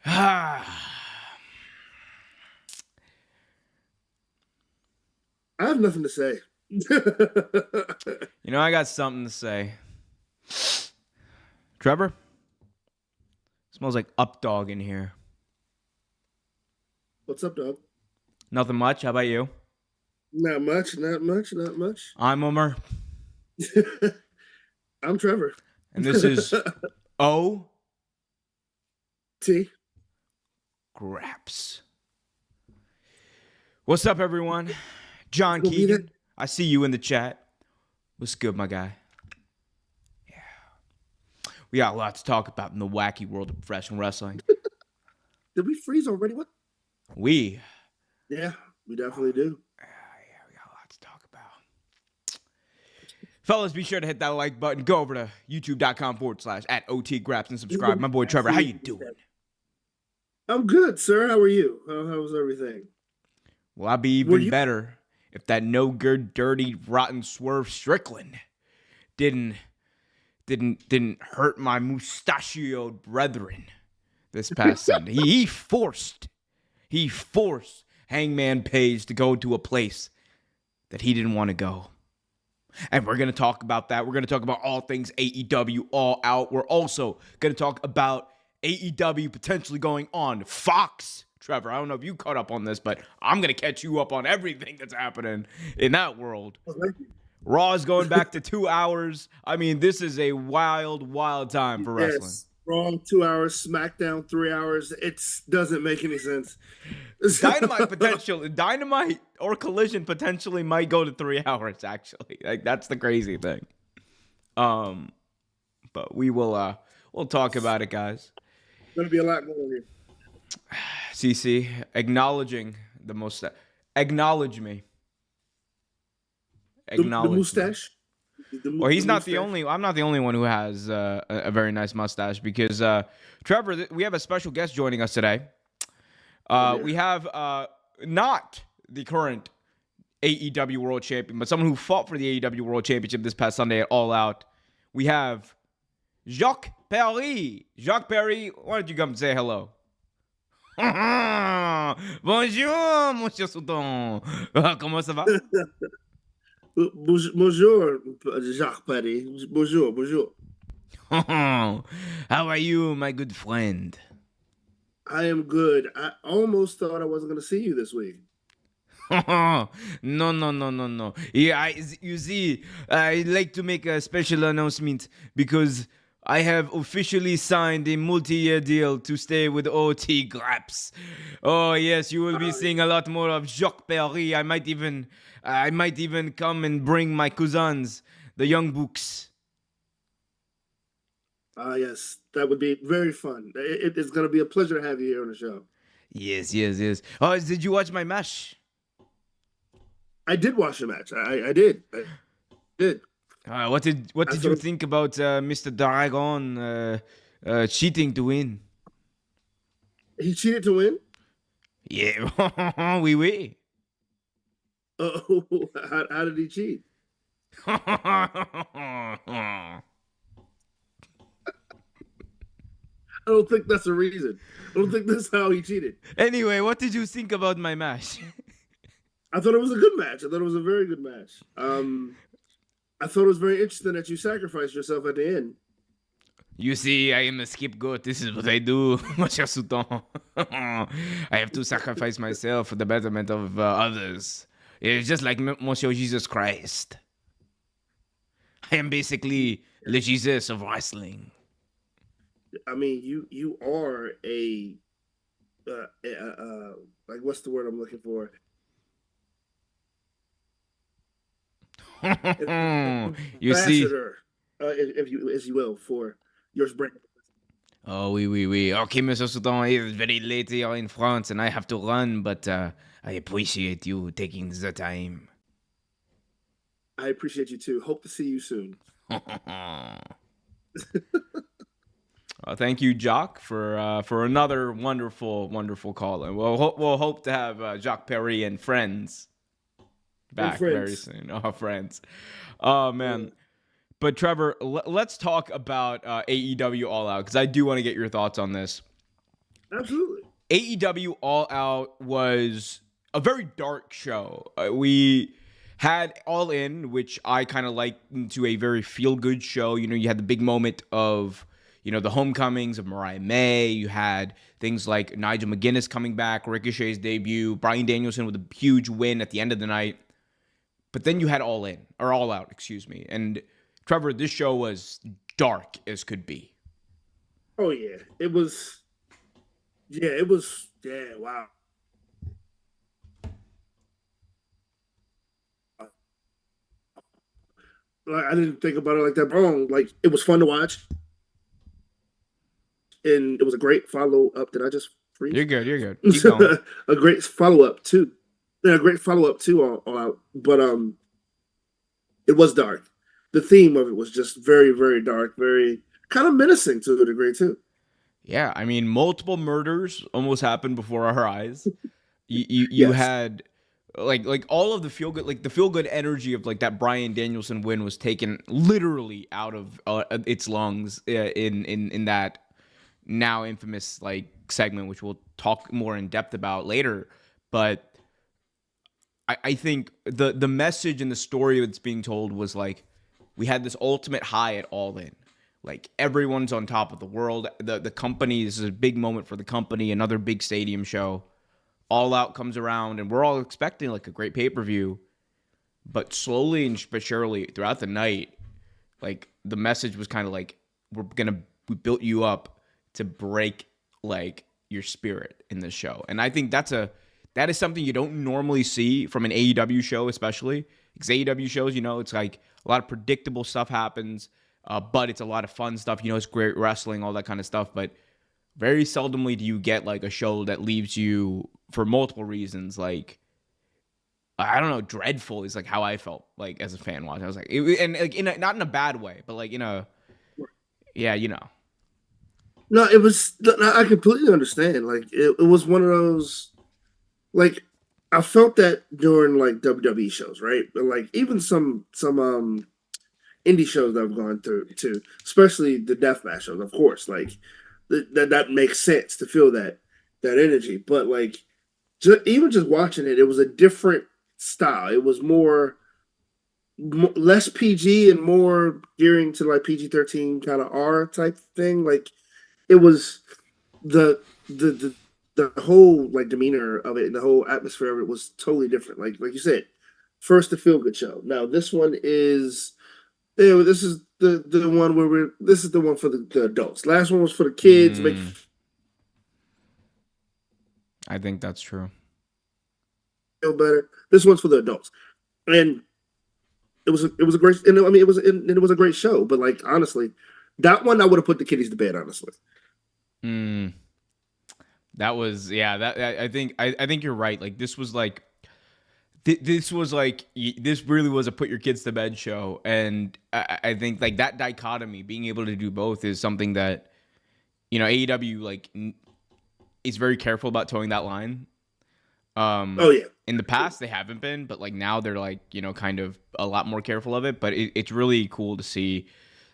I have nothing to say. I got something to say. Trevor? Smells like Updog in here. What's up, dog? Nothing much. How about you? Not much. I'm Omer. I'm Trevor. And this is O. T. Graps. What's up, everyone? John Keegan. I see you in the chat. What's good, my guy? Yeah. We got a lot to talk about in the wacky world of professional wrestling. Did we freeze already? What? Yeah, we definitely do. Yeah, we got a lot to talk about. Fellas, be sure to hit that like button. Go over to youtube.com/@OTGraps and subscribe. My boy Trevor, how you doing? I'm good, sir. How are you? How's everything? Well, I'd be even better if that no good, dirty, rotten Swerve Strickland didn't hurt my mustachioed brethren this past Sunday. He forced Hangman Page to go to a place that he didn't want to go. And we're going to talk about that. We're going to talk about all things AEW All Out. We're also going to talk about AEW potentially going on Fox. Trevor, I don't know if you caught up on this, but I'm going to catch you up on everything that's happening in that world. Raw is going back to 2 hours. I mean, this is a wild, wild time for wrestling. Raw 2 hours, SmackDown 3 hours. It doesn't make any sense. Dynamite or Collision potentially might go to 3 hours. Actually, like that's the crazy thing. But we'll talk about it, guys. Gonna be a lot going on here. CC acknowledging the most. Acknowledge me. Acknowledge the mustache. Well, he's not the only. I'm not the only one who has a very nice mustache because Trevor, we have a special guest joining us today. We have not the current AEW World Champion, but someone who fought for the AEW World Championship this past Sunday at All Out. We have Jacques Perry. Jacques Perry, why don't you come say hello? Bonjour, Monsieur Souton. Comment ça va? Bonjour, Jacques Perry. Bonjour. How are you, my good friend? I am good. I almost thought I wasn't going to see you this week. No. Yeah, you see, I'd like to make a special announcement because I have officially signed a multi-year deal to stay with OT Graps. Oh yes, you will be seeing a lot more of Jacques Perry. I might even come and bring my cousins, the Young Bucks. Yes, that would be very fun. It's going to be a pleasure to have you here on the show. Yes. Oh, did you watch my match? I did watch the match. I did. What did you think about Mr. Dragon cheating to win? He cheated to win? Yeah, oui. Oh, how did he cheat? I don't think that's the reason. I don't think that's how he cheated. Anyway, what did you think about my match? I thought it was a good match. I thought it was a very good match. I thought it was very interesting that you sacrificed yourself at the end. You see, I am a scapegoat. This is what I do, Monsieur Souton. I have to sacrifice myself for the betterment of others. It's just like Monsieur Jesus Christ. I am basically the Jesus of wrestling. I mean, you are a like, what's the word I'm looking for? You see, if you will, for your brand. Oh, oui. Okay, Monsieur Soudan, it's very late here in France, and I have to run, but I appreciate you taking the time. I appreciate you too. Hope to see you soon. Thank you, Jacques, for another wonderful call, and we'll hope to have Jacques Perry and friends back very soon. Oh, friends. Oh man. But Trevor, let's talk about AEW All Out because I do want to get your thoughts on this. Absolutely. AEW All Out was a very dark show. We had All In, which I kind of likened to a very feel good show. You know, you had the big moment of, you know, the homecomings of Mariah May. You had things like Nigel McGuinness coming back, Ricochet's debut, Bryan Danielson with a huge win at the end of the night. But then you had All In, or All Out, excuse me. And Trevor, this show was dark as could be. Oh yeah, it was. Yeah, it was. Yeah, wow. Like, I didn't think about it like that. Wrong. Like it was fun to watch, and it was a great follow up. Did I just You're freeze? good. You're good. Keep going. A great follow up too. Yeah, a great follow up too. All out, but it was dark. The theme of it was just very, very dark, very kind of menacing to a degree too. Yeah, I mean, multiple murders almost happened before our eyes. You Yes. had like all of the feel good, like the feel good energy of like that Bryan Danielson win was taken literally out of its lungs in that now infamous like segment, which we'll talk more in depth about later. But I think the message and the story that's being told was like we had this ultimate high at All In. Like everyone's on top of the world. The company, this is a big moment for the company, another big stadium show. All Out comes around and we're all expecting like a great pay-per-view. But slowly and but surely throughout the night, like the message was kind of like we built you up to break like your spirit in this show. And I think that is something you don't normally see from an AEW show, especially because AEW shows, you know, it's like a lot of predictable stuff happens, but it's a lot of fun stuff. You know, it's great wrestling, all that kind of stuff. But very seldomly do you get like a show that leaves you for multiple reasons, like I don't know, dreadful is like how I felt like as a fan watching. I was like, and like not in a bad way, but like in a yeah, you know. No, it was. I completely understand. Like it was one of those. Like I felt that during like WWE shows, right? But like even some indie shows that I've gone through too, especially the deathmatch shows. Of course, like that makes sense to feel that energy. But like even just watching it, it was a different style. It was less PG and more gearing to like PG-13 kind of R type thing. Like it was the the the whole like demeanor of it and the whole atmosphere of it was totally different. Like you said, first the feel good show. Now this one is this is the one where this is the one for the adults. Last one was for the kids, make you I think that's true. feel better. This one's for the adults, and it was a great and I mean it was a great show. But like honestly, that one I would have put the kiddies to bed. Honestly, Mm, that was yeah. That I think you're right. Like this was like this was like this really was a put your kids to bed show, and I think like that dichotomy, being able to do both, is something that you know AEW like is very careful about towing that line. oh yeah, In the past absolutely. they haven't been, but like now they're like you know kind of a lot more careful of it. But it's really cool to see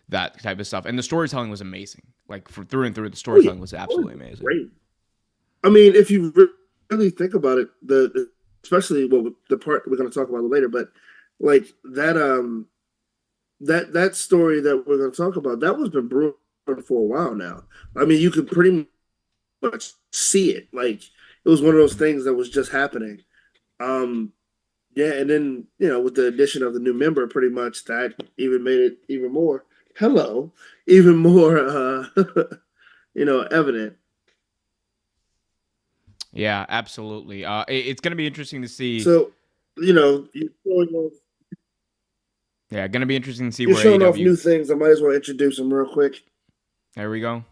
that type of stuff, and the storytelling was amazing. Like for through and through, the Oh yeah, storytelling was oh absolutely yeah, amazing. great. I mean, if you really think about it, especially well the part we're going to talk about later, but like that story that we're going to talk about that was been brewing for a while now. I mean, you could pretty much see it. Like it was one of those things that was just happening. Um, yeah, and then with the addition of the new member, pretty much that even made it even more. Hello, even more. Evident. Yeah, absolutely. It's gonna be interesting to see. So, you're showing off, Yeah, gonna be interesting to see you're where showing off AEW. new things. I might as well introduce him real quick. There we go.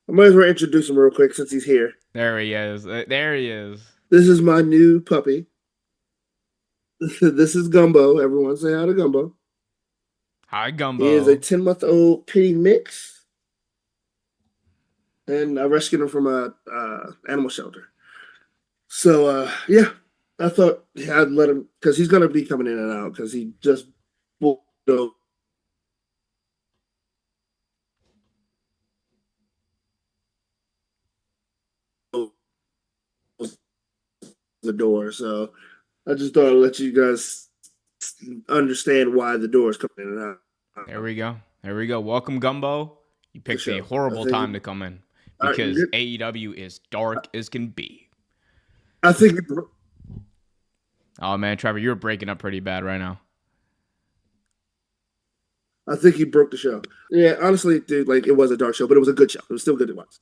I might as well introduce him real quick since he's here. There he is. There he is. This is my new puppy. This is Gumbo. Everyone say hi to Gumbo. Hi, He is a Gumbo. 10-month-old pitty mix, and I rescued him from a animal shelter. So yeah, I thought I'd let him because he's gonna be coming in and out because he just you know, the door. So I just thought I'd let you guys understand why the door is coming in and There out we go. There we go. Welcome, Gumbo. You the picked a show. I horrible think time to come in all right, you're because good. AEW is dark as can be. I think it broke. Oh man, Trevor, you're breaking up pretty bad right now. I think he broke the show. Yeah, honestly, dude, like it was a dark show, but it was a good show. It was still good to watch.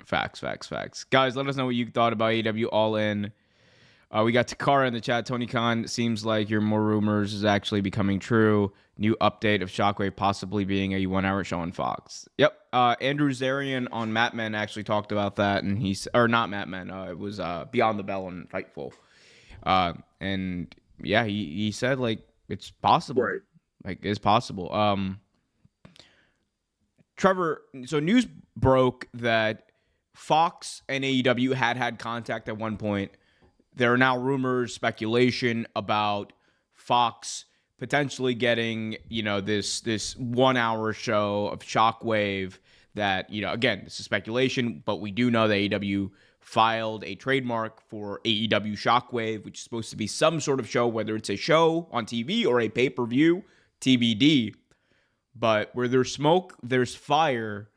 Facts, facts, facts. Guys, let us know what you thought about AEW All In. We got Takara in the chat. Tony Khan, seems like your more rumors is actually becoming true. New update of Shockwave possibly being a 1 hour show on Fox. Yep. Andrew Zarian on Mat Men actually talked about that, and or not Mat Men. It was Beyond the Bell and Fightful. And yeah, he said like it's possible. Right. Like it's possible. Trevor, so news broke that Fox and AEW had contact at one point. There are now rumors, speculation about Fox potentially getting, this 1 hour show of Shockwave that, again, this is speculation, but we do know that AEW filed a trademark for AEW Shockwave, which is supposed to be some sort of show, whether it's a show on TV or a pay-per-view, TBD. But where there's smoke, there's fire.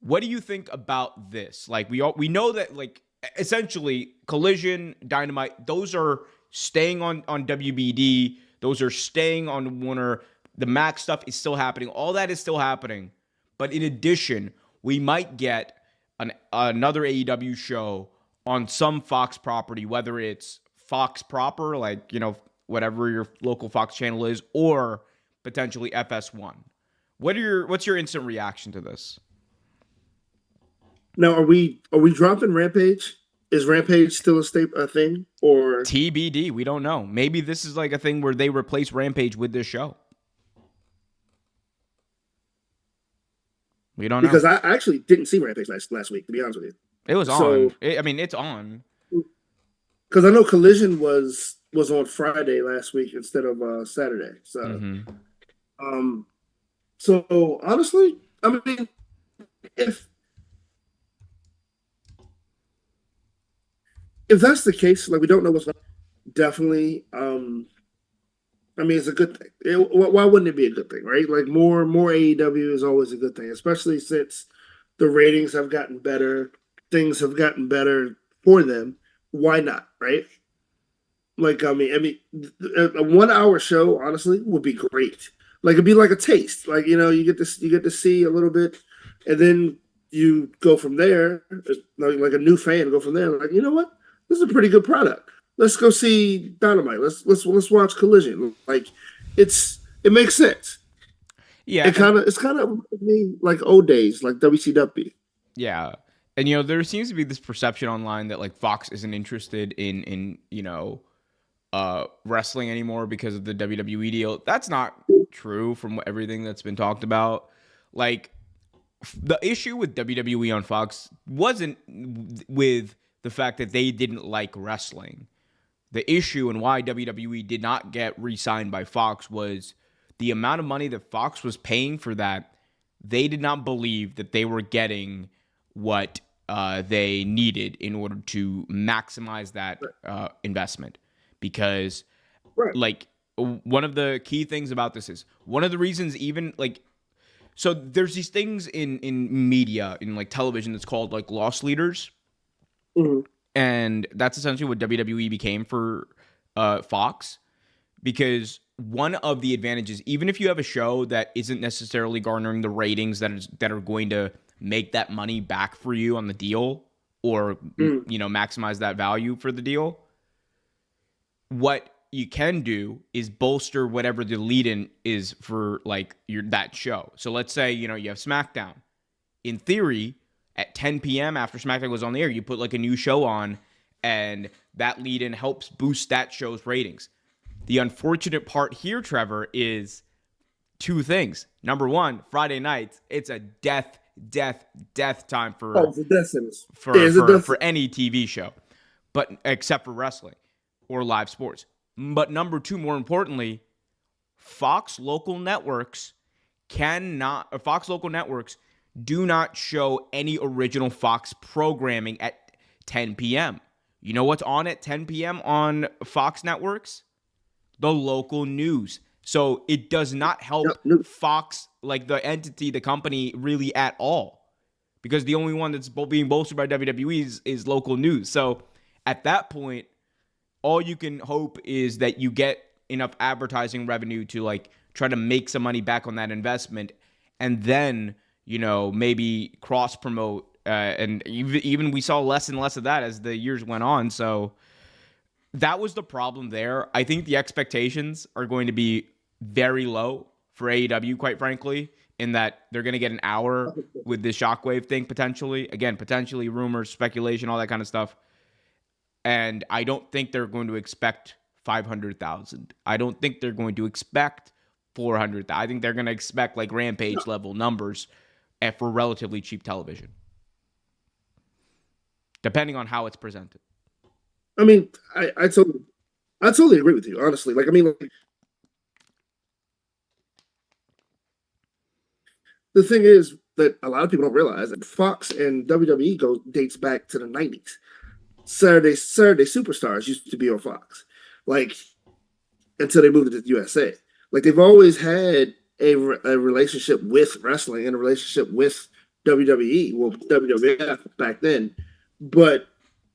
What do you think about this? Like we know that like essentially Collision, Dynamite, those are staying on WBD. Those are staying on Warner. The Max stuff is still happening. All that is still happening. But in addition, we might get another AEW show on some Fox property, whether it's Fox proper, like, whatever your local Fox channel is, or potentially FS1. What's your instant reaction to this? Now, are we dropping Rampage? Is Rampage still a thing or TBD? We don't know. Maybe this is like a thing where they replace Rampage with this show. We don't know. Because I actually didn't see Rampage last week, to be honest with you. It was on. It's on. Because I know Collision was on Friday last week instead of Saturday. So, so honestly, I mean, if that's the case, like we don't know what's going to definitely. I mean, it's a good thing. Why wouldn't it be a good thing, right? Like more AEW is always a good thing, especially since the ratings have gotten better, things have gotten better for them. Why not, right? Like I mean, a 1 hour show honestly would be great. Like it'd be like a taste. Like you get to see a little bit, and then you go from there. Like a new fan, go from there. Like you know what, this is a pretty good product. Let's go see Dynamite. Let's watch Collision. Like it makes sense. Yeah, it's kind of like old days, like WCW. Yeah, and there seems to be this perception online that like Fox isn't interested in wrestling anymore because of the WWE deal. That's not true from everything that's been talked about. Like the issue with WWE on Fox wasn't with the fact that they didn't like wrestling. The issue and why WWE did not get re-signed by Fox was the amount of money that Fox was paying for that. They did not believe that they were getting what they needed in order to maximize that investment. Because, like, one of the key things about this is one of the reasons even, like, so there's these things in media, in, like, television that's called, like, loss leaders. Mm-hmm. And that's essentially what WWE became for Fox. Because one of the advantages, even if you have a show that isn't necessarily garnering the ratings that are going to make that money back for you on the deal or, maximize that value for the deal, what you can do is bolster whatever the lead-in is for, like, that show. So let's say, you have SmackDown. In theory, at 10 p.m. after SmackDown goes on the air, you put like a new show on, and that lead-in helps boost that show's ratings. The unfortunate part here, Trevor, is two things. Number one, Friday nights, it's a death time for any TV show, but except for wrestling or live sports. But number two, more importantly, Fox local networks do not show any original Fox programming at 10 p.m., You know what's on at 10 p.m. on Fox networks? The local news. So it does not help No, Fox, like the entity, the company, really at all. Because the only one that's being bolstered by WWE is local news. So at that point, all you can hope is that you get enough advertising revenue to like try to make some money back on that investment, and then maybe cross promote. And even we saw less and less of that as the years went on. So that was the problem there. I think the expectations are going to be very low for AEW, quite frankly, in that they're going to get an hour with this Shockwave thing potentially. Again, potentially rumors, speculation, all that kind of stuff. And I don't think they're going to expect 500,000. I don't think they're going to expect 400,000. I think they're going to expect like Rampage level numbers for relatively cheap television, depending on how it's presented. I mean, I totally agree with you, honestly. Like, I mean, like, the thing is that a lot of people don't realize that Fox and WWE dates back to the '90s. Saturday Superstars used to be on Fox, like until they moved to the USA. Like they've always had a relationship with wrestling and a relationship with WWE, well WWF back then, but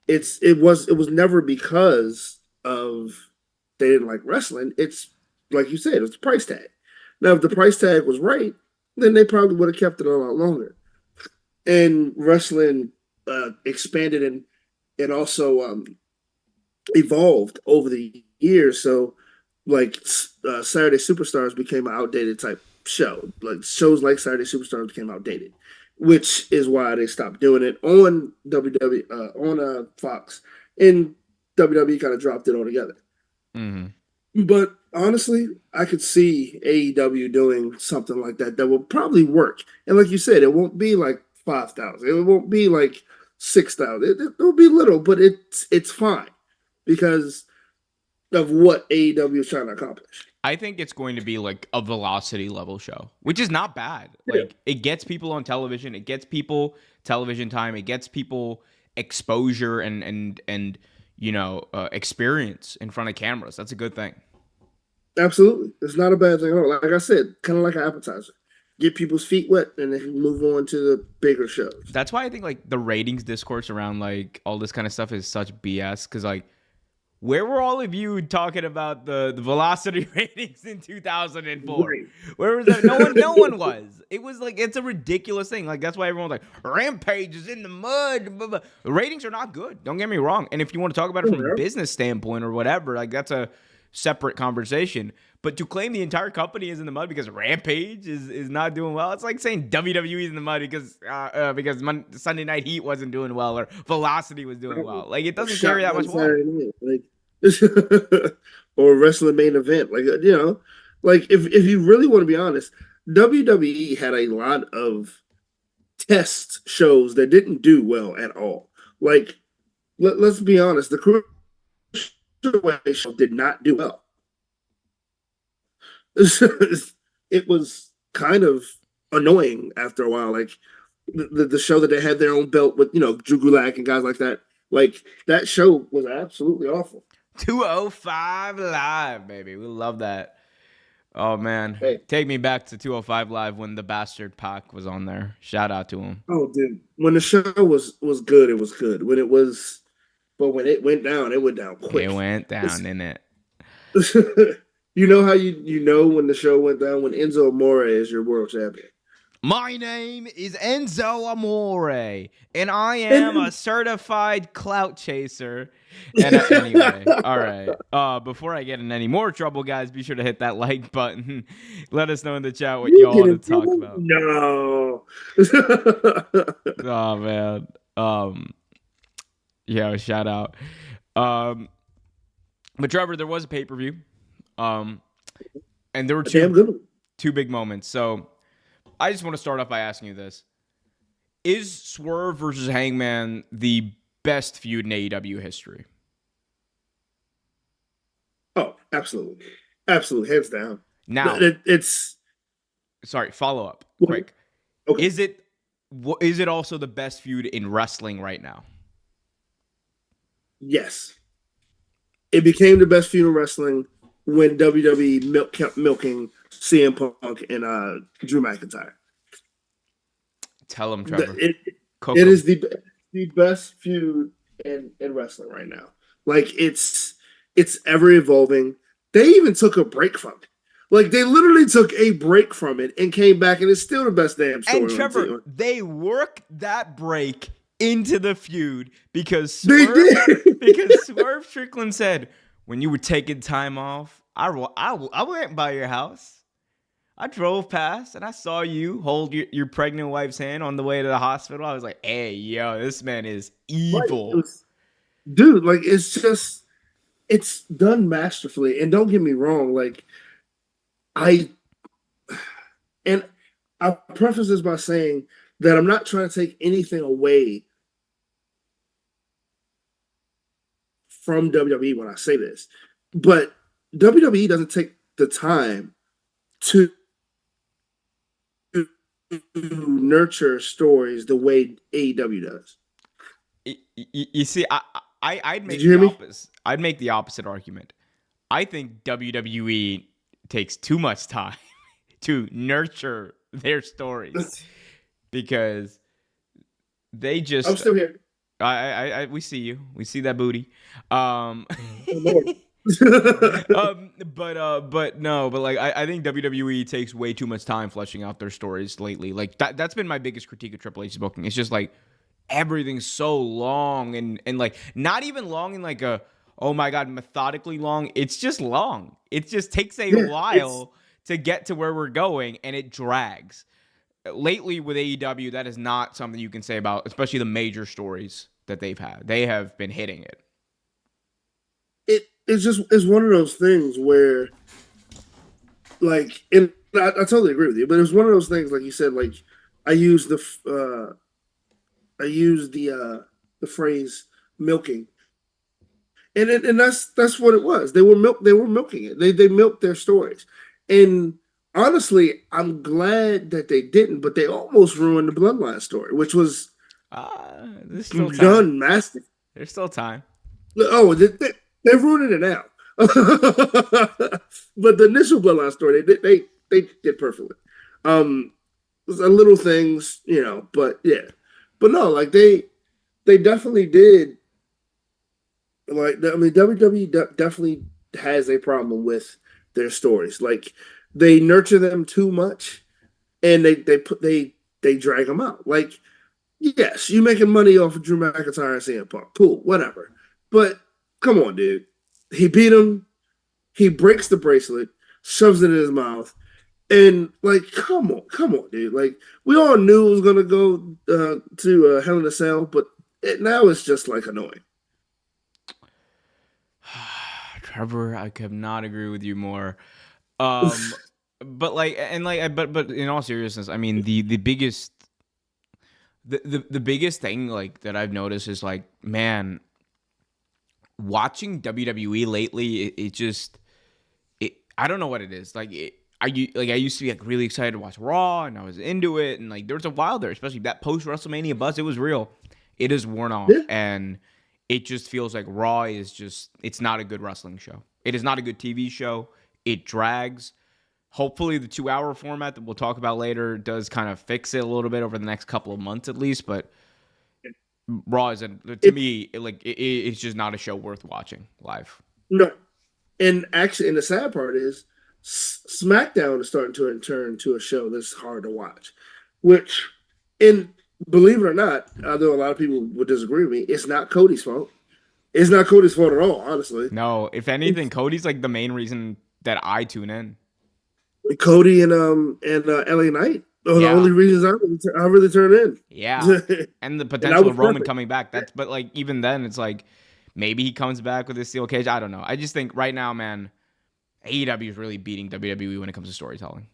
it was never because of they didn't like wrestling. It's like you said, it was the price tag. Now, if the price tag was right, then they probably would have kept it a lot longer. And wrestling expanded and also evolved over the years. So, like Saturday Superstars became an outdated type show. Like shows like Saturday Superstars became outdated, which is why they stopped doing it on WWE on Fox, and WWE kind of dropped it altogether. Mm-hmm. But honestly, I could see AEW doing something like that that will probably work. And like you said, it won't be like 5,000. It won't be like 6,000. It'll be little, but it's fine because of what AEW is trying to accomplish. I think it's going to be like a velocity level show, which is not bad. Yeah, Like it gets people on television, it gets people television time, it gets people exposure and experience in front of cameras. That's a good thing. absolutely. It's not a bad thing at all. Like I said, kind of like an appetizer. Get people's feet wet and then move on to the bigger shows. That's why I think like the ratings discourse around like all this kind of stuff is such BS. Because like, where were all of you talking about the velocity ratings in 2004? Right. Where was that? No one was. It was like it's a ridiculous thing. Like that's why everyone's like Rampage is in the mud. Blah, blah. The ratings are not good. Don't get me wrong. And if you want to talk about it from a business standpoint or whatever, like that's a separate conversation. But to claim the entire company is in the mud because Rampage is not doing well, it's like saying WWE is in the mud because Sunday Night Heat wasn't doing well or Velocity was doing well. Like it doesn't carry that much water. Like, or wrestling main event. Like like if you really want to be honest, WWE had a lot of test shows that didn't do well at all. Like let's be honest, the Cruiserweight show did not do well. It was kind of annoying after a while. Like the show that they had their own belt with Drew Gulak and guys like that. Like that show was absolutely awful. 205 Live, baby. We love that. Oh, man. Hey, Take me back to 205 Live when the bastard Pac was on there. Shout out to him. oh dude, when the show was good, it was good. But when it went down, it went down It quick. went down, didn't it? You know how you know when the show went down when Enzo Amore is your world champion. My name is Enzo Amore, and I am a certified clout chaser. And anyway, all right. Before I get in any more trouble, guys, be sure to hit that like button. Let us know in the chat what y'all want to talk about. No. Oh man. Yeah, shout out. But Trevor, there was a pay-per-view. And there were two big moments. So I just want to start off by asking you this. Is Swerve versus Hangman the best feud in AEW history? Oh, absolutely. Absolutely. Hands down. Now, it's sorry, follow up quick. Okay. Is it also the best feud in wrestling right now? Yes, it became the best feud in wrestling when WWE kept milking CM Punk and Drew McIntyre. Tell him, The, Trevor. it Cook it him. is the best feud in wrestling right now. Like it's ever evolving. They even took a break from it. Like they literally took a break from it and came back, and it's still the best damn And story on Trevor, TV. they work that break into the feud because They Swerve did. because Swerve Strickland said, when you were taking time off, I went by your house. I drove past and I saw you hold your pregnant wife's hand on the way to the hospital. I was like, hey, yo, this man is Right. It evil. was, dude. Like it's done masterfully. And don't get me wrong. Like I and I preface this by saying that I'm not trying to take anything away from WWE when I say this, but WWE doesn't take the time to nurture stories the way AEW does. You see, I'd Did make you the hear me? opposite. I'd make the opposite argument. I think WWE takes too much time to nurture their stories because they I'm just still here. we see you. We see that booty. Um, Oh, Lord. but no, but like I think WWE takes way too much time fleshing out their stories lately. Like that's been my biggest critique of Triple H's booking. It's just like everything's so long and like not even long in like a oh my god methodically long. It's just long. It just takes a Yeah, it's while to get to where we're going and it drags. Lately with AEW, that is not something you can say about, especially the major stories that they've had. They have been hitting it. it's one of those things where and I totally agree with you, but it's one of those things like you said, like I use the phrase milking. And that's what it was. They were milking it. They milked their stories. And honestly, I'm glad that they didn't, but they almost ruined the bloodline story, which was There's still time. done masterfully. There's still time. Oh, they're ruining it now. But the initial bloodline story, they did perfectly. Um, little things, but yeah, but no, like they definitely did. Like I mean, WWE definitely has a problem with their stories. Like they nurture them too much, and they drag them out. Like yes, you making money off of Drew McIntyre and CM Punk, cool, whatever. But come on, dude. He beat him. He breaks the bracelet, shoves it in his mouth, and like, come on, dude. Like we all knew it was gonna go to Hell in a Cell, but now it's just like annoying. Trevor, I could not agree with you more. Um, but like, and like, but in all seriousness, I mean, the biggest, the biggest thing like that I've noticed is like, man, watching WWE lately, it just, I don't know what it is. Like, I used to be like really excited to watch Raw, and I was into it, and like there was a while there, especially that post WrestleMania buzz. It was real. It is worn off, Yeah, and it just feels like Raw is just. It's not a good wrestling show. It is not a good TV show. It drags. Hopefully, the 2 hour format that we'll talk about later does kind of fix it a little bit over the next couple of months at least. But Raw isn't to it me it's just not a show worth watching live. no, and actually, and the sad part is, SmackDown is starting to turn to a show that's hard to watch, which, and believe it or not, although a lot of people would disagree with me, it's not Cody's fault. It's not Cody's fault at all, honestly. No, if anything, It's Cody's like the main reason that I tune in. Cody and LA Knight are the only Yeah. reasons I really turn Yeah. in, And the and I potential was of Roman perfect. coming back. That's but like even then it's like maybe he comes back with his steel cage. I don't know. I just think right now, man, AEW is really beating WWE when it comes to storytelling.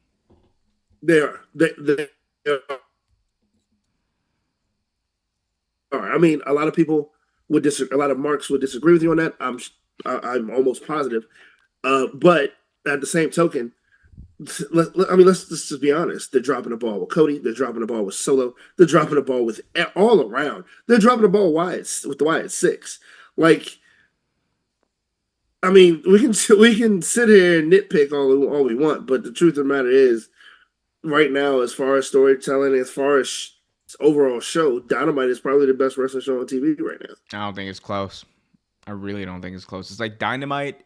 They are. They are. I mean, a lot of people would disagree. A lot of marks would disagree with you on that. I'm almost positive. But at the same token, let's just be honest. They're dropping the ball with Cody. They're dropping the ball with Solo. They're dropping the ball with all around. They're dropping the ball with the Wyatt Six. Like, I mean, we can sit here and nitpick all we want, but the truth of the matter is, right now, as far as storytelling, as far as overall show, Dynamite is probably the best wrestling show on TV right now. I don't think it's close. I really don't think it's close. It's like Dynamite,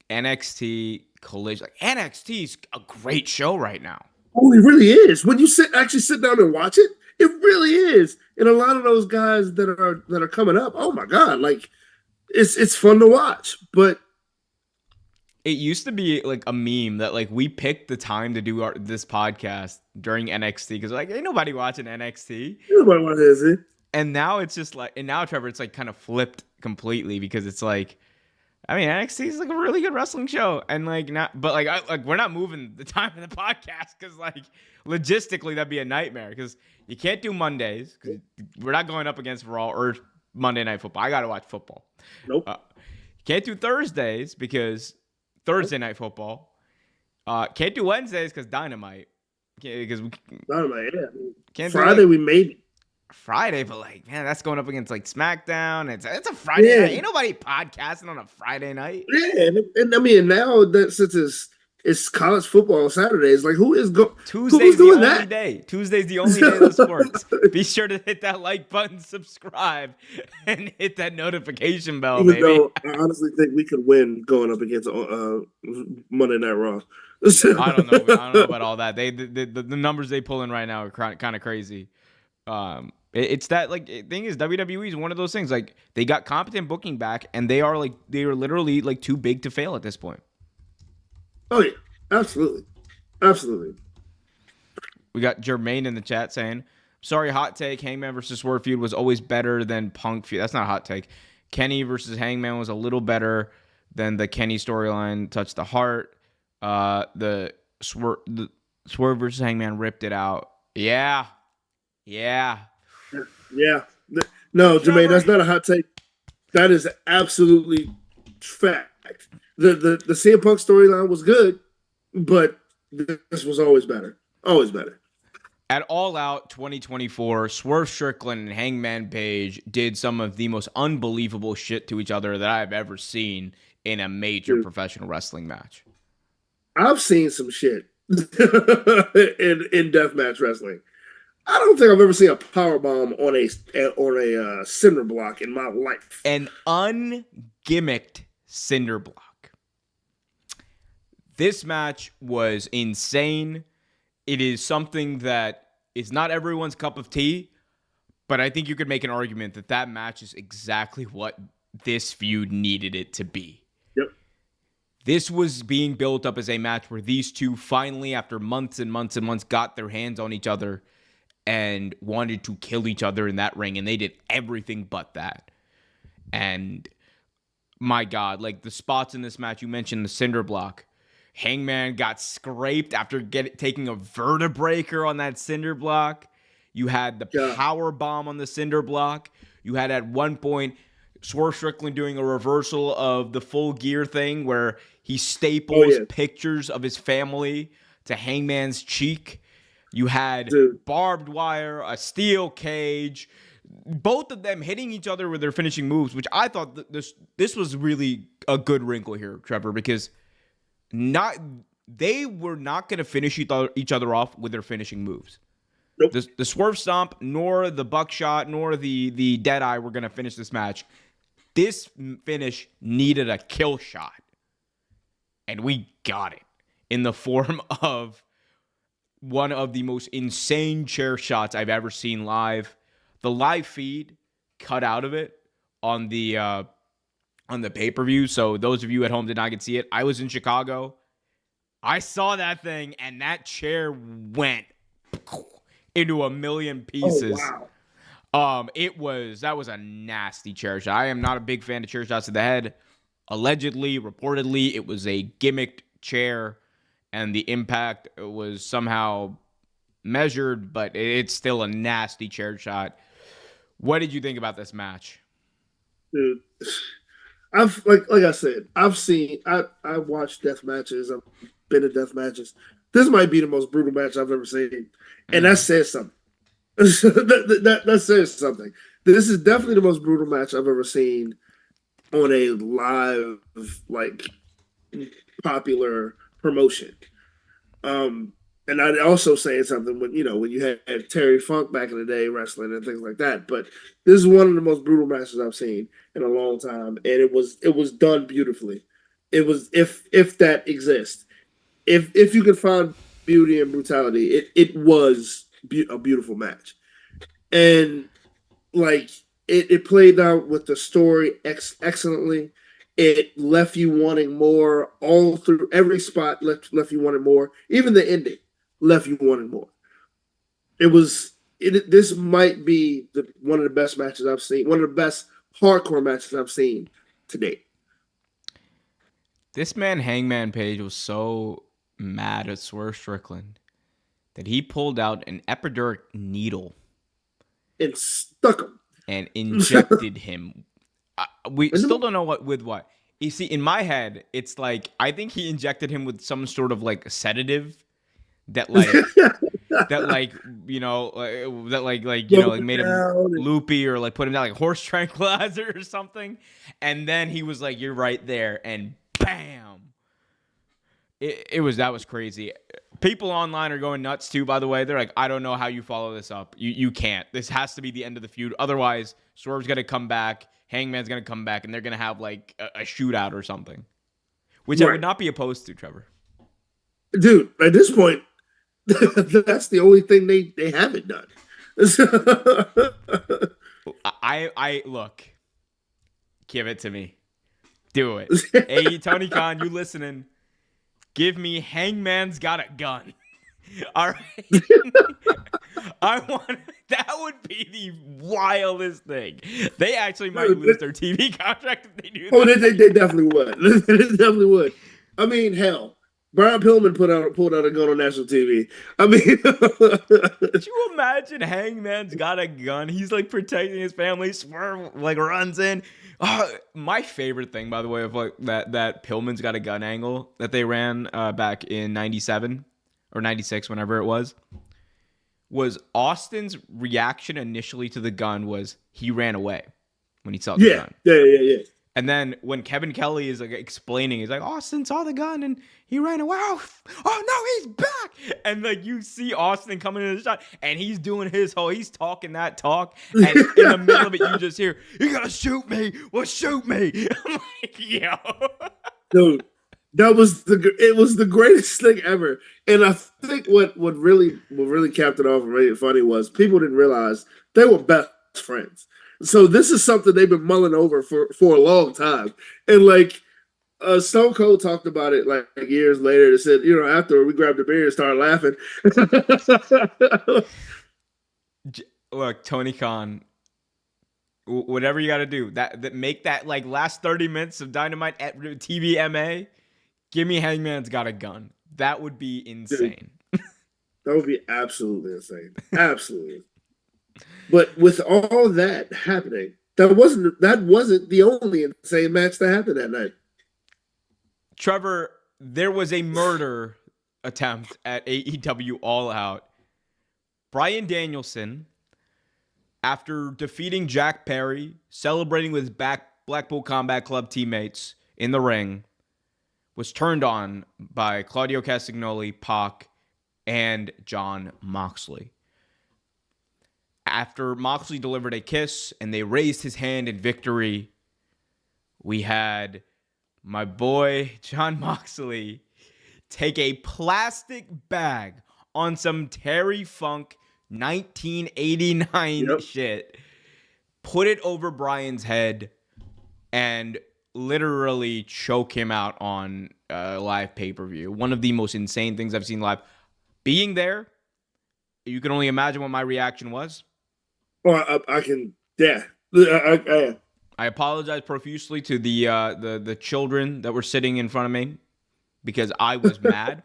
NXT, Collision. Like NXT is a great show right now. Oh, it really is. When you sit down and watch it, it really is. And a lot of those guys that are coming up, oh my god, like it's fun to watch. But It used to be like a meme that like we picked the time to do this podcast during NXT because like ain't nobody watching NXT. nobody watches it. And now it's just like, and now Trevor, it's like kind of flipped completely because it's like, I mean, NXT is like a really good wrestling show, and like not, but like we're not moving the time of the podcast because like logistically that'd be a nightmare because you can't do Mondays because we're not going up against Raw or Monday Night Football. I gotta watch football. Nope. Can't do Thursdays because Thursday Night Football. Can't do Wednesdays because Dynamite. Because we Dynamite, yeah. can't Friday do, like, we made it. Friday, but like, man, that's going up against like SmackDown. It's a Friday night. Ain't nobody podcasting on a Friday night. Yeah, and I mean now that since it's college football Saturdays, like who's Tuesday's doing the that? only day. Tuesday's the only day of sports. Be sure to hit that like button, subscribe, and hit that notification bell, Even baby. though I honestly think we could win going up against Monday Night Raw. I don't know about all that. The numbers they pull in right now are kind of crazy. It's that like thing is WWE is one of those things like they got competent booking back and they are literally like too big to fail at this point. Oh yeah, absolutely. We got Jermaine in the chat saying, "Sorry, hot take. Hangman versus Swerve feud was always better than Punk feud." That's not a hot take. Kenny versus Hangman was a little better than the Kenny storyline. Touched the heart. The Swerve versus Hangman ripped it out. Yeah. No, Jermaine, that's not a hot take. That is absolutely fact. The CM Punk storyline was good, but this was always better. Always better. At All Out 2024, Swerve Strickland and Hangman Page did some of the most unbelievable shit to each other that I've ever seen in a major professional wrestling match. I've seen some shit in deathmatch wrestling. I don't think I've ever seen a powerbomb on a cinder block in my life. An ungimmicked cinder block. This match was insane. It is something that is not everyone's cup of tea, but I think you could make an argument that that match is exactly what this feud needed it to be. Yep. This was being built up as a match where these two finally, after months and months and months, got their hands on each other and wanted to kill each other in that ring, and they did everything but that. And my God, like the spots in this match, you mentioned the cinder block. Hangman got scraped after taking a vertebreaker on that cinder block. You had the power bomb on the cinder block. You had at one point Swerve Strickland doing a reversal of the Full Gear thing where he staples pictures of his family to Hangman's cheek. You had barbed wire, a steel cage, both of them hitting each other with their finishing moves, which I thought this was really a good wrinkle here, Trevor, because they were not going to finish each other off with their finishing moves. Nope. The Swerve Stomp, nor the Buckshot, nor the Deadeye were going to finish this match. This finish needed a kill shot, and we got it in the form of one of the most insane chair shots I've ever seen live. The live feed cut out of it on the pay-per-view, so those of you at home did not get to see it. I was in Chicago. I saw that thing, and that chair went into a million pieces. Oh, wow. That was a nasty chair shot. I am not a big fan of chair shots to the head. Allegedly, reportedly, it was a gimmicked chair, and the impact was somehow measured, but it's still a nasty chair shot. What did you think about this match? Dude, I've like I said, I watched death matches. I've been in death matches. This might be the most brutal match I've ever seen, and that says something. that says something. This is definitely the most brutal match I've ever seen on a live, like, popular promotion. Um, and I'd also say something when when you had Terry Funk back in the day wrestling and things like that. But this is one of the most brutal matches I've seen in a long time, and it was done beautifully. It was if that exists, if you can find beauty and brutality, it was a beautiful match, and like it played out with the story excellently. It left you wanting more all through every spot. Left you wanting more. Even the ending left you wanting more. It was this might be one of the best matches I've seen. One of the best hardcore matches I've seen to date. This man, Hangman Page, was so mad at Swerve Strickland that he pulled out an epidural needle And stuck him. and injected him. We still don't know what. You see, in my head, it's like I think he injected him with some sort of like sedative that like that like that like made him loopy or like put him down like horse tranquilizer or something, and then he was like, "You're right there," and bam. That was crazy. People online are going nuts too, by the way. They're like, I don't know how you follow this up. You can't. This has to be the end of the feud. Otherwise, Swerve's going to come back, Hangman's going to come back, and they're going to have like a shootout or something. Which I would not be opposed to, Trevor. Dude, at this point, that's the only thing they haven't done. I look. Give it to me. Do it. Hey, Tony Khan, you listening? Give me Hangman's Got a Gun. All right. That would be the wildest thing. They actually might lose their TV contract if they do that. Oh, they definitely would. They definitely would. I mean, hell, Brian Pillman pulled out a gun on national TV. I mean, could you imagine Hangman's Got a Gun? He's like protecting his family. Swerve like runs in. My favorite thing, by the way, of like that Pillman's Got a Gun angle that they ran back in '97 or '96, whenever it was Austin's reaction initially to the gun was he ran away when he saw the gun. Yeah. And then when Kevin Kelly is like explaining, he's like, Austin saw the gun and he ran away. Oh no, he's back. And like you see Austin coming in the shot and he's doing he's talking that talk. And in the middle of it, you just hear, you gotta shoot me. Well, shoot me. I'm like, yo. Dude, it was the greatest thing ever. And I think what really capped it off and made it funny was people didn't realize they were best friends. So this is something they've been mulling over for a long time. And like Stone Cold talked about it like years later. They said, after we grabbed a beer and started laughing. Look, Tony Khan, whatever you got to do, that make that like last 30 minutes of Dynamite at TVMA, give me Hangman's Got a Gun. That would be insane. Dude, that would be absolutely insane. Absolutely. But with all that happening, that wasn't the only insane match that happened that night. Trevor, there was a murder attempt at AEW All Out. Bryan Danielson, after defeating Jack Perry, celebrating with his Blackpool Combat Club teammates in the ring, was turned on by Claudio Castagnoli, Pac, and Jon Moxley. After Moxley delivered a kiss and they raised his hand in victory, we had my boy Jon Moxley take a plastic bag on some Terry Funk 1989 shit, put it over Bryan's head, and literally choke him out on live pay-per-view. One of the most insane things I've seen live. Being there, you can only imagine what my reaction was. Oh, I can, yeah. I apologize profusely to the children that were sitting in front of me because I was mad.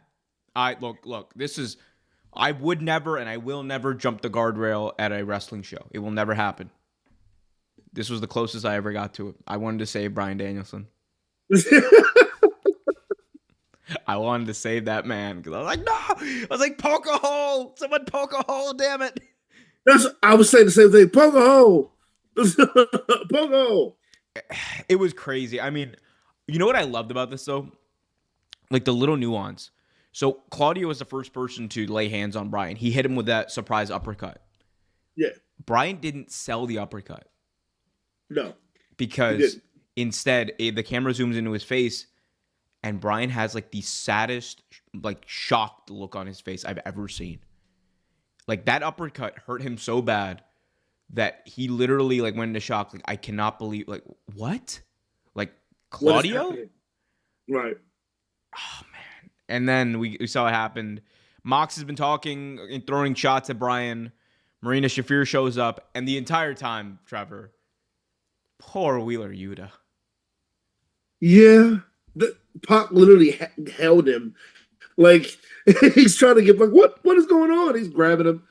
Look, this is, I would never and I will never jump the guardrail at a wrestling show. It will never happen. This was the closest I ever got to it. I wanted to save Bryan Danielson. I wanted to save that man because I was like, no! I was like, poke a hole! Someone poke a hole, damn it! I was saying the same thing. Poke a hole. Pogo. It was crazy. I mean, you know what I loved about this though? Like the little nuance. So Claudio was the first person to lay hands on Brian. He hit him with that surprise uppercut. Yeah. Brian didn't sell the uppercut No, he because didn't. instead the camera zooms into his face and Brian has like the saddest, like shocked look on his face I've ever seen. Like that uppercut hurt him so bad that he literally like went into shock. Like I cannot believe. Like what? Like What is Claudio? happening? Right. Oh man! And then we saw what happened. Mox has been talking and throwing shots at Brian. Marina Shafir shows up, and the entire time, Trevor, poor Wheeler Yuta. Yeah. The Pac literally held him. Like he's trying to get like, what is going on? He's grabbing him.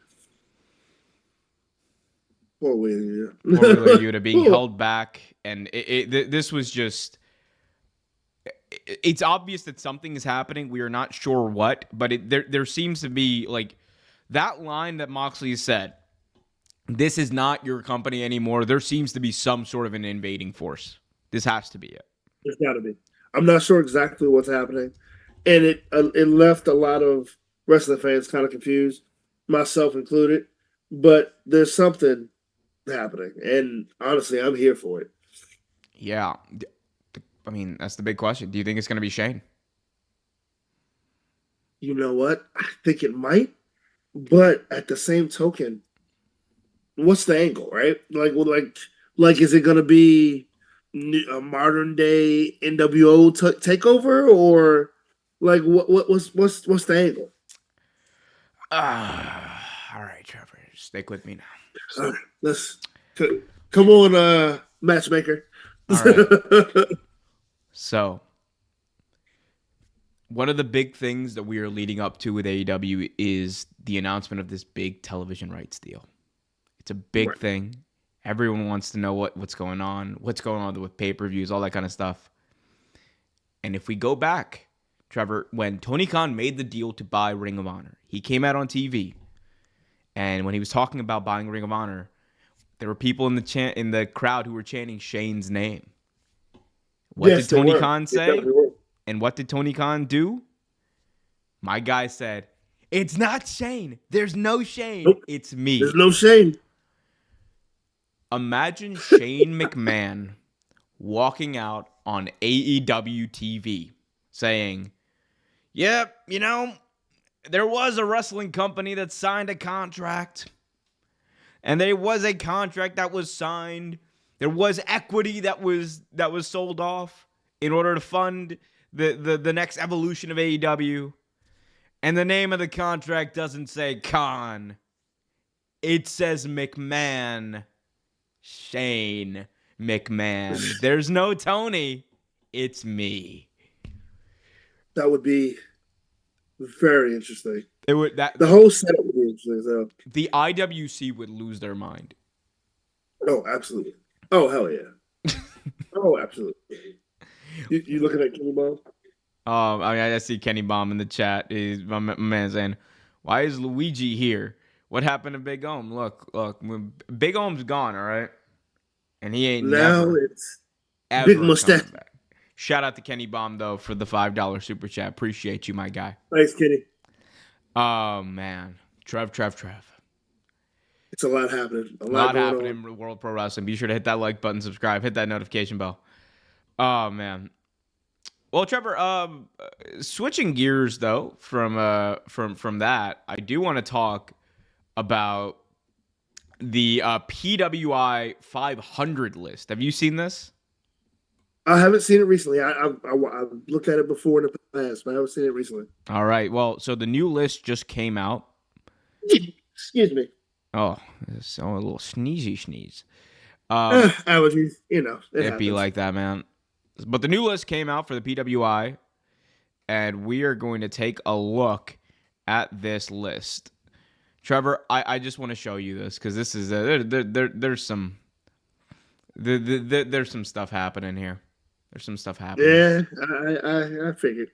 Poor William. Poor Wheeler Yuta being held back, and this was just. It's obvious that something is happening. We are not sure what, but there seems to be like that line that Moxley said. This is not your company anymore. There seems to be some sort of an invading force. This has to be it. There's got to be. I'm not sure exactly what's happening, and it left a lot of wrestling fans kind of confused, myself included. But there's something happening, and honestly, I'm here for it. Yeah. I mean, that's the big question. Do you think it's going to be Shane? You know what? I think it might, but at the same token, what's the angle, right? Like, is it going to be a modern day NWO takeover, or like what's the angle? All right, Trevor, stick with me now. All right, let's come on, matchmaker. All right. So, one of the big things that we are leading up to with AEW is the announcement of this big television rights deal. It's a big Right. thing. Everyone wants to know what's going on with pay-per-views, all that kind of stuff. And if we go back, Trevor, when Tony Khan made the deal to buy Ring of Honor, he came out on TV, and when he was talking about buying Ring of Honor, there were people in the crowd who were chanting Shane's name. What Yes, did they Tony were. Khan They say? definitely were. And what did Tony Khan do? My guy said, "It's not Shane. There's no Shane. Nope. It's me." There's no shame. Imagine Shane McMahon walking out on AEW TV saying, "Yep, there was a wrestling company that signed a contract. And there was a contract that was signed. There was equity that was sold off in order to fund the next evolution of AEW. And the name of the contract doesn't say Khan. It says McMahon. Shane McMahon. There's no Tony. It's me." That would be very interesting. It would The whole setup would be interesting. So, the IWC would lose their mind. oh, absolutely. Oh, hell yeah. Oh, absolutely. You looking at Kenny Bomb? I mean, I see Kenny Bomb in the chat. He's my man saying, "Why is Luigi here? What happened to Big Om? Look, Big Om's gone, all right, and he ain't Now never, it's ever Big coming Mustache. back." Shout out to Kenny Bomb though for the $5 super chat. Appreciate you, my guy. Thanks, Kenny. Oh man, Trev. It's a lot happening. A A lot lot going happening on. in World Pro Wrestling. Be sure to hit that like button, subscribe, hit that notification bell. Oh man. Well, Trevor, switching gears though from that, I do want to talk about the PWI 500 list. Have you seen this? I haven't seen it recently. I've looked at it before in the past, but I haven't seen it recently. All right. Well, so the new list just came out. Excuse me. Oh, it's a little sneeze. Allergies, It be like that, man. But the new list came out for the PWI, and we are going to take a look at this list. Trevor, I just want to show you this because this is there's some stuff happening here. There's some stuff happening. Yeah, I figured.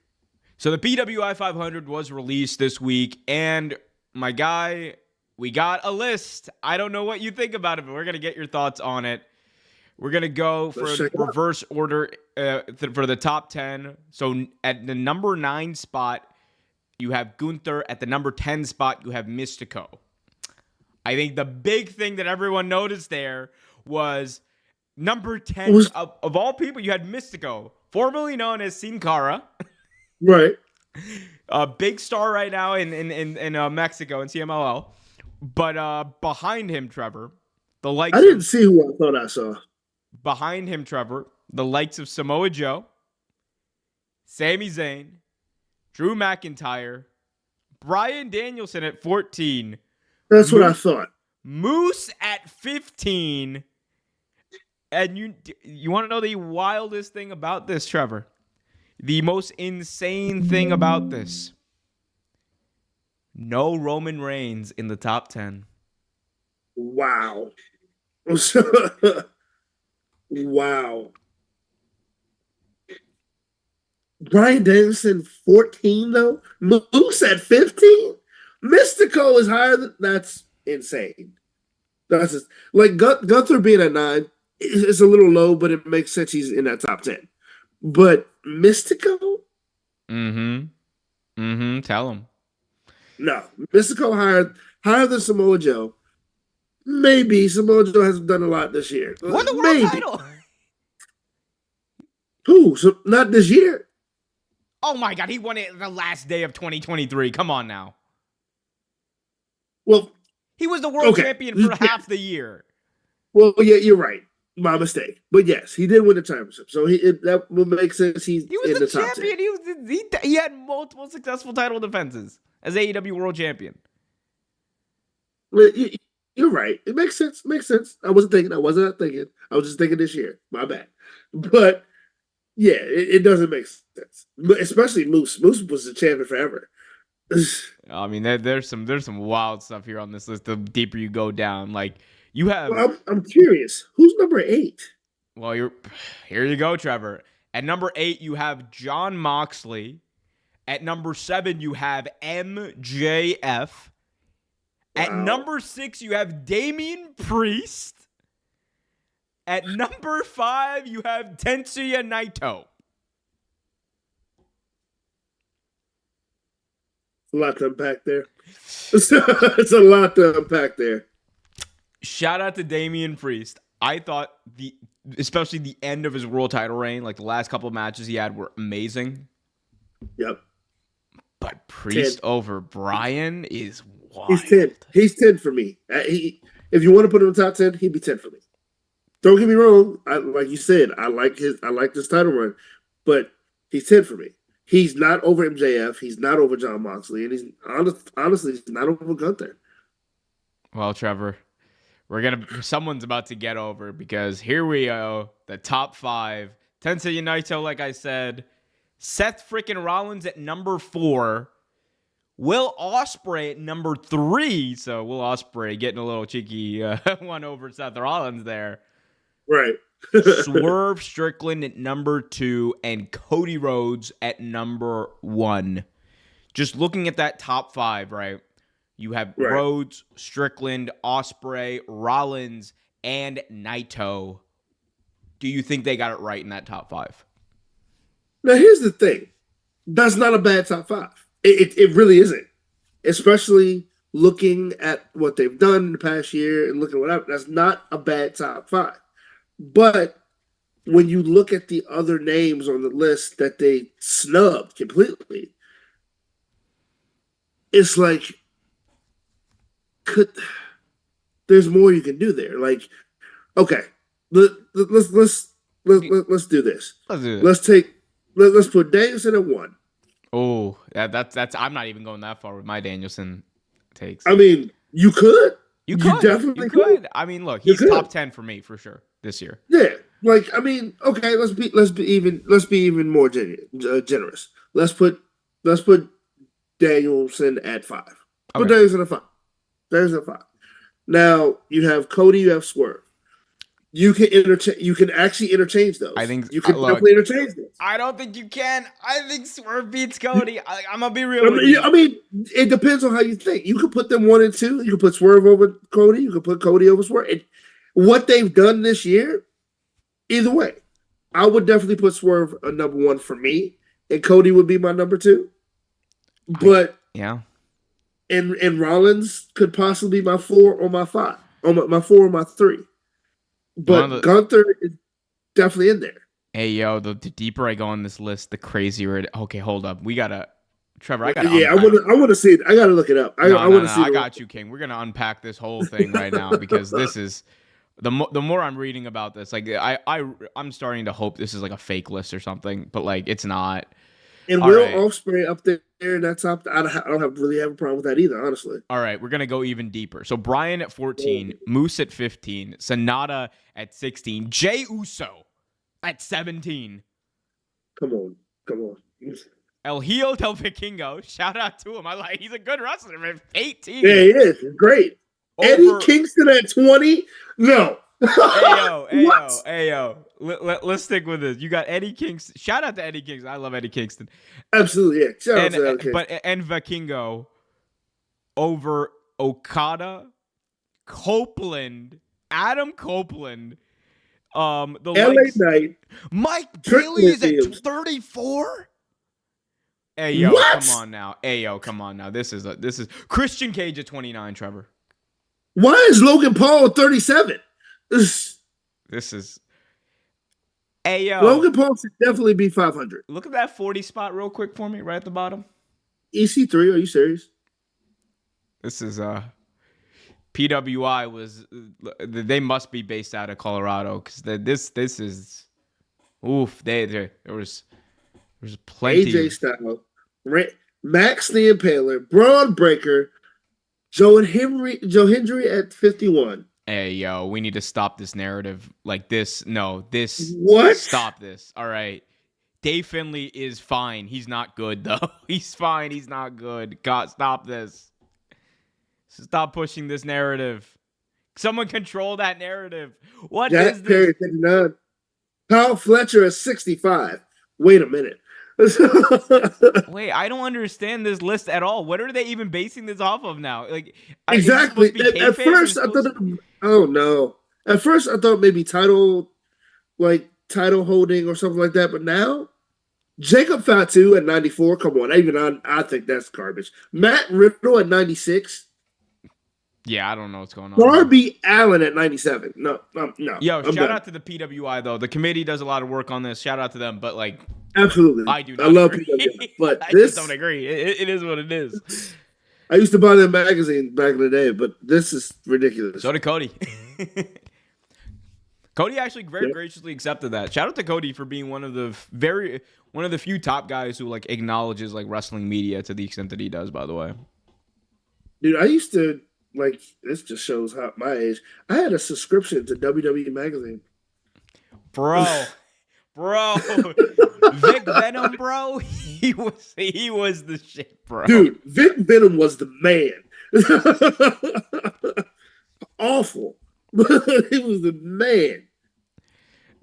So the PWI 500 was released this week, and my guy we got a list. I don't know what you think about it, but we're going to get your thoughts on it. We're going to go for Let's check it out. reverse order for the top 10. So at the number 9 spot, you have Gunther. At the number 10 spot, you have Mystico. I think the big thing that everyone noticed there was number 10 of all people, you had Mystico, formerly known as Sin Cara. Right. A big star right now in Mexico in CMLL. But behind him, Trevor, the likes I didn't see who I thought I saw. Behind him, Trevor, the likes of Samoa Joe, Sami Zayn, Drew McIntyre, Bryan Danielson at 14. That's what I thought. Moose at 15. And you want to know the wildest thing about this, Trevor? The most insane thing about this. No Roman Reigns in the top 10. Wow. Wow. Bryan Danielson 14 though. Moose at 15. Mystico is higher than that's insane. That's just, like Gunther being at 9 is a little low, but it makes sense he's in that top 10. But Mystico? Tell him. No. Mystico higher than Samoa Joe. Maybe Samoa Joe hasn't done a lot this year. Won the world title. Who? So not this year. Oh my God, he won it the last day of 2023. Come on now. Well, he was the world champion for half the year. Well, yeah, you're right. My mistake. But yes, he did win the championship. So that would make sense. He was in the champion. He had multiple successful title defenses as AEW world champion. You're right. It makes sense. Makes sense. I wasn't thinking. I was just thinking this year. My bad. But yeah, it doesn't make sense. But especially Moose. Moose was the champion forever. I mean, there's some wild stuff here on this list. The deeper you go down, like you have. Well, I'm curious. Who's number 8? Well, here you go, Trevor. At number 8, you have Jon Moxley. At number 7, you have MJF. Wow. At number 6, you have Damian Priest. At number 5, you have Tetsuya Naito. A lot to unpack there. It's a lot to unpack there. Shout out to Damian Priest. I thought especially the end of his world title reign, like the last couple of matches he had were amazing. Yep. But Priest over Bryan is wild. He's 10. He's 10 for me. If you want to put him in the top 10, he'd be 10 for me. Don't get me wrong. Like you said, I like this title run, but he's 10 for me. He's not over MJF. He's not over Jon Moxley, and he's honestly he's not over Gunther. Well, Trevor, someone's about to get over because here we go, the top 5. Tetsuya Naito, like I said, Seth freaking Rollins at number 4, Will Ospreay at number 3. So Will Ospreay getting a little cheeky one over Seth Rollins there. Right. Swerve Strickland at number 2 and Cody Rhodes at number 1. Just looking at that top 5, right? You have Rhodes, Strickland, Ospreay, Rollins, and Naito. Do you think they got it right in that top 5? Now, here's the thing. That's not a bad top 5. It really isn't. Especially looking at what they've done in the past year and looking at whatever. That's not a bad top 5. But when you look at the other names on the list that they snubbed completely, it's like, there's more you can do there. Like, okay, let's do this. Let's do this. Let's put Danielson at 1. Oh, that's. I'm not even going that far with my Danielson takes. I mean, you could. You definitely could. I mean, look, he's top 10 for me for sure this year. Yeah, like I mean, okay, let's be even more generous. Let's put Danielson at 5. Put Danielson at 5. Danielson at 5. Now you have Cody, you have Swerve. you can interchange. You can actually interchange I those. think. You can Look, definitely interchange those. I don't think you can. I think Swerve beats Cody. I'm gonna be I real with mean, you. I mean, it depends on how you think. You could put them 1 and 2. You could put Swerve over Cody. You could put Cody over Swerve. And what they've done this year, either way, I would definitely put Swerve a number 1 for me, and Cody would be my number 2. I But yeah. and Rollins could possibly be my 4 or my 5, or my 4 or my 3. One of But the Gunther is definitely in there. Hey yo, the deeper I go on this list, the crazier it. Okay, hold up. We gotta, Trevor. I gotta Yeah, unpack. I want to see it. I got to look it up. No, I no, want to no. see I the. got you, King. We're gonna unpack this whole thing right now because this is the more I'm reading about this, like I'm starting to hope this is like a fake list or something, but like it's not. And All Will right, Ospreay up there in that top. I don't really have a problem with that either, honestly. all right. We're gonna go even deeper. So Brian at 14, Moose at 15, Sonata at 16, Jay Uso at 17. Come on, come on. El Hijo del Vikingo, shout out to him. He's a good wrestler, man. 18. Yeah, he is great. Eddie Over Kingston at 20. No. Ayo, What? ayo. Let's stick with this. You got Eddie Kingston. Shout out to Eddie Kingston. I love Eddie Kingston. Absolutely, yeah. Shout out And to Eddie Kingston. and Vikingo over Okada, Copeland, Adam Copeland, the LA likes Knight. Mike Trick Bailey is at Williams. 34. Hey yo, What? come on now. Hey yo, come on now. This is Christian Cage at 29, Trevor. Why is Logan Paul at 37? This is Hey yo. Logan Paul should definitely be 500. Look at that 40 spot real quick for me, right at the bottom. EC3, are you serious? This is PWI was they must be based out of Colorado because this is oof. There was plenty. AJ Styles, Max the Impaler, Braun Breaker, Joe Hendry at 51. Hey yo, we need to stop this narrative like this. No, this What? Stop this. All right. Dave Finley is fine. He's not good though. He's fine. He's not good. God, stop this. Stop pushing this narrative. Someone control that narrative. What Jack is Perry this? at 59. Kyle Fletcher at 65. Wait a minute. Wait, I don't understand this list at all. What are they even basing this off of now? Like, Exactly. Is it supposed to be At kayfabe? first, I thought, oh no. At first, I thought maybe title holding or something like that. But now, Jacob Fatu at 94. Come on, I think that's garbage. Matt Riddle at 96. Yeah, I don't know what's going on. Darby Allen at 97. No. Yo, I'm shout done. out to the PWI though. The committee does a lot of work on this. Shout out to them. But like, Absolutely. I do not. I love agree. PWI, but I this just don't agree. It is what it is. I used to buy that magazine back in the day, but this is ridiculous. So did Cody. Cody actually very graciously accepted that. Shout out to Cody for being one of the few top guys who like acknowledges like wrestling media to the extent that he does. By the way, Dude, I used to this just shows how my age. I had a subscription to WWE magazine. bro, Vic Venom, bro, he was the shit, bro. Dude, Vic Venom was the man. Awful. He was the man.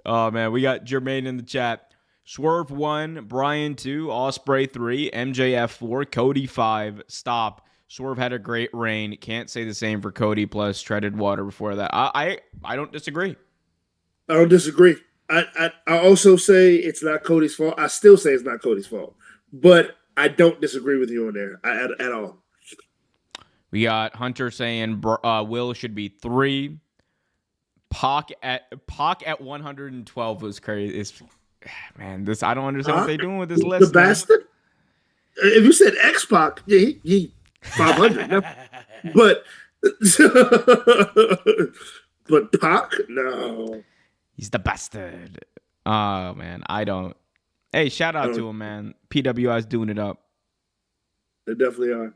Oh man, we got Jermaine in the chat. Swerve 1, Brian 2, Osprey 3, MJF 4, Cody 5. Stop. Swerve had a great reign. Can't say the same for Cody plus treaded water before that. I don't disagree. I don't disagree. I also say it's not Cody's fault. I still say it's not Cody's fault. But I don't disagree with you on there at all. We got Hunter saying Will should be 3. Pac at 112 was crazy. Man, this I don't understand what they're doing with this list. The bastard. If you said X-Pac, yeah, he 500. No. But but Pac, no. He's the bastard. Oh man, I don't. Hey, shout out to him, man. PWI's doing it up. They definitely are.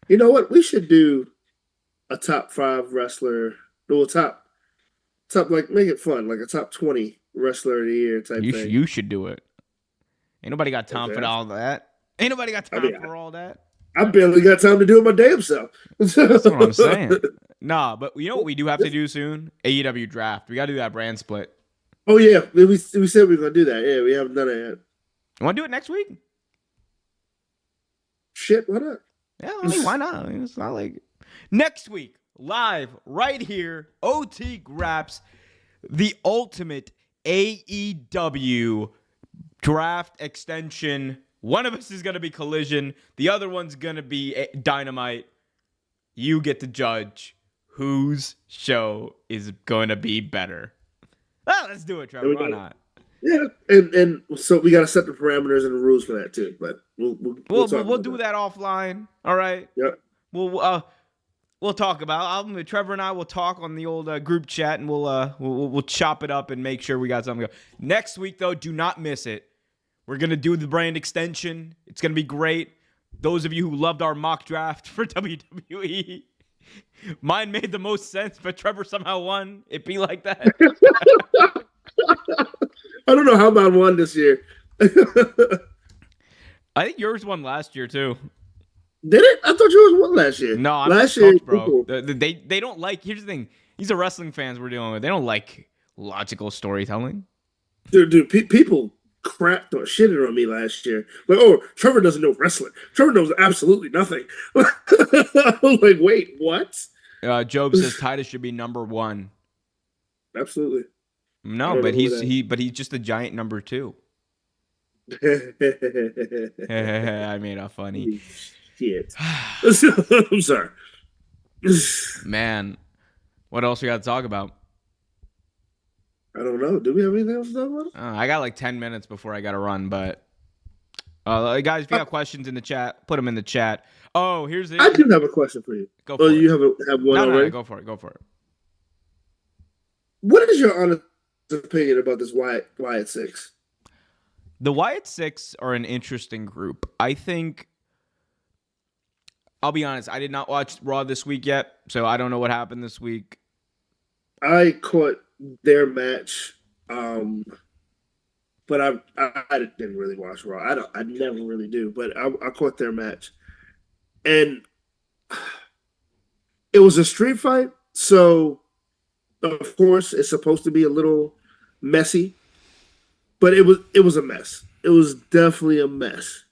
You know what? We should do a top 5 wrestler. No, top like make it fun, like a top 20 wrestler of the year type thing. You should do it. Ain't nobody got time for all that. Ain't nobody got time for all that. I barely got time to do it my damn self. That's what I'm saying. Nah, but you know what we do have to do soon? AEW draft. We got to do that brand split. Oh yeah, we said we were gonna do that. Yeah, we haven't done it yet. You want to do it next week? Shit, why not? Yeah, I mean, why not? I mean, it's not like next week live right here. OT Graps, the ultimate AEW draft extension. One of us is gonna be Collision. The other one's gonna be Dynamite. You get to judge whose show is gonna be better. Oh, let's do it, Trevor. Why not? Yeah, and so we got to set the parameters and the rules for that too. But we'll do that offline. All right. Yep. We'll talk about. Trevor and I will talk on the old group chat, and we'll chop it up and make sure we got something. Next week though, do not miss it. We're gonna do the brand extension. It's gonna be great. Those of you who loved our mock draft for WWE, mine made the most sense, but Trevor somehow won. It be like that. I don't know how mine won this year. I think yours won last year too. Did it? I thought yours won last year. No, I'm last year, year, bro. They don't like. Here's the thing. These are wrestling fans we're dealing with. They don't like logical storytelling. Dude, people crapped or shitted on me last year. Like, oh, Trevor doesn't know wrestling. Trevor knows absolutely nothing. I was like, wait, what? Job says Titus should be number 1. Absolutely. No, but he's just a giant number 2. I made a funny. Shit. I'm sorry. Man, what else we got to talk about? I don't know. Do we have anything else to talk about? I got like 10 minutes before I got to run, but guys, if you got questions in the chat, put them in the chat. Oh, here's it. I do have a question for you. Go for it. You have one already? No, go for it. What is your honest opinion about this Wyatt Six? The Wyatt Six are an interesting group. I think, I'll be honest, I did not watch Raw this week yet, so I don't know what happened this week. I caught their match, but I didn't really watch Raw. I never really do, but I caught their match, and it was a street fight, so of course it's supposed to be a little messy, but it was a mess. It was definitely a mess.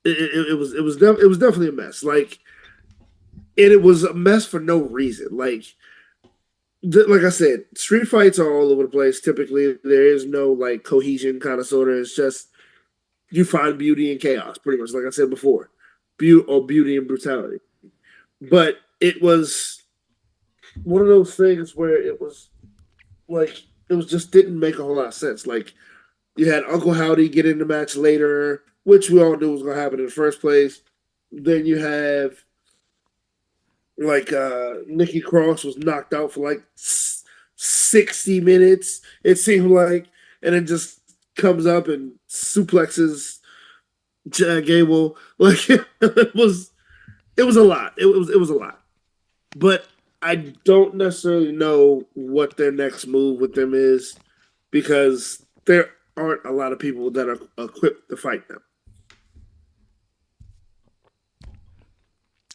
It was definitely a mess. Like, and it was a mess for no reason. Like I said, street fights are all over the place. Typically, there is no like cohesion, kind of sort of. It's just you find beauty in chaos, pretty much. Like I said before, beauty and brutality. But it was one of those things where it was just didn't make a whole lot of sense. Like, you had Uncle Howdy get in the match later, which we all knew was going to happen in the first place. Then you have Nikki Cross was knocked out for like 60 minutes, it seemed like, and then just comes up and suplexes Gable. Like, it was a lot. It was a lot. But I don't necessarily know what their next move with them is, because there aren't a lot of people that are equipped to fight them.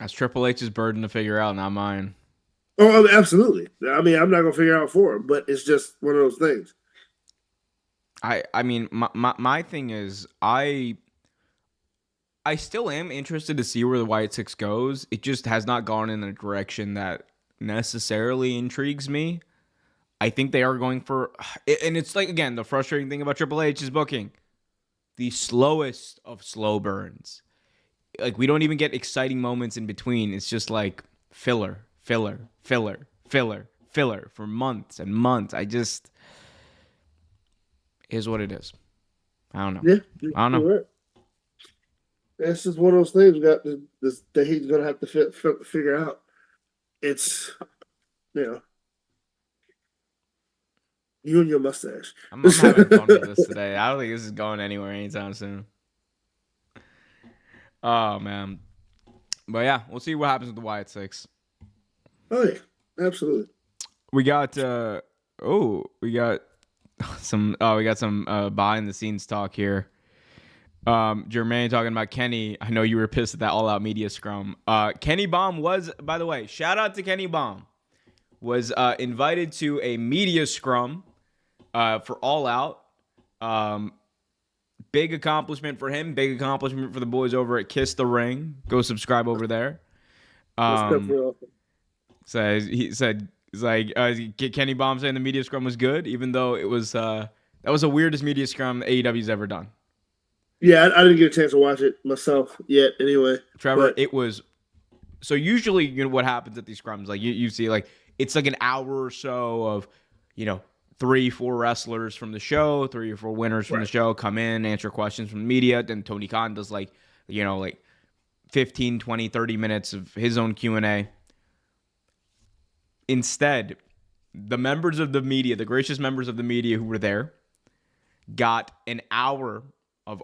That's Triple H's burden to figure out, not mine. Oh, absolutely. I mean, I'm not gonna figure out for him, but it's just one of those things. I mean, my thing is, I still am interested to see where the Wyatt Six goes. It just has not gone in a direction that necessarily intrigues me. I think they are going for, and it's like, again, the frustrating thing about Triple H is booking the slowest of slow burns. Like, we don't even get exciting moments in between. It's just like filler for months and months. Is what it is. I don't know. Yeah, I don't know. Right. It's just one of those things that he's gonna have to figure out. It's, you and your mustache. I'm having fun with this today. I don't think this is going anywhere anytime soon. Oh, man. But yeah, we'll see what happens with the Wyatt Six. Oh, yeah. Absolutely. We got some behind the scenes talk here. Jermaine talking about Kenny. I know you were pissed at that All Out Media Scrum. Kenny Baum was, by the way, shout out to Kenny Baum, was invited to a media scrum for All Out. Big accomplishment for him. Big accomplishment for the boys over at Kiss the Ring. Go subscribe over there. That's definitely awesome. So he said, "It's like Kenny Baum saying the media scrum was good, even though it was that was the weirdest media scrum AEW's ever done." Yeah, I didn't get a chance to watch it myself yet. Anyway, Trevor, but it was so usually what happens at these scrums, like you see like it's like an hour or so of 3-4 wrestlers from the show, 3 or 4 winners from the show come in, answer questions from the media. Then Tony Khan does like 15, 20, 30 minutes of his own Q&A. Instead, the members of the media, the gracious members of the media who were there, got an hour of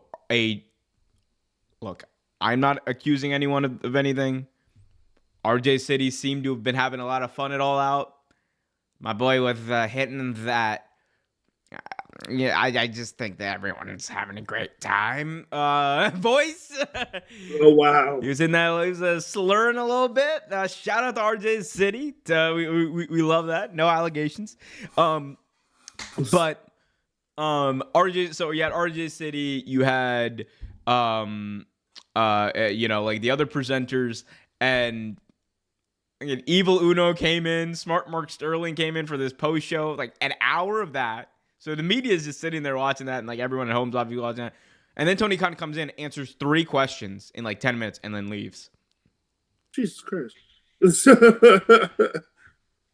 look, I'm not accusing anyone of anything. RJ City seemed to have been having a lot of fun at All Out. My boy was hitting that. Yeah, I just think that everyone is having a great time. Voice. oh wow, He was in that. He was slurring a little bit. Shout out to RJ City. We love that. No allegations. But RJ. So you had RJ City. You had like the other presenters, and again, Evil Uno came in. Smart Mark Sterling came in for this post show. Like an hour of that. So the media is just sitting there watching that, and like everyone at home's obviously watching that. And then Tony Khan comes in, answers 3 questions in like 10 minutes, and then leaves. Jesus Christ.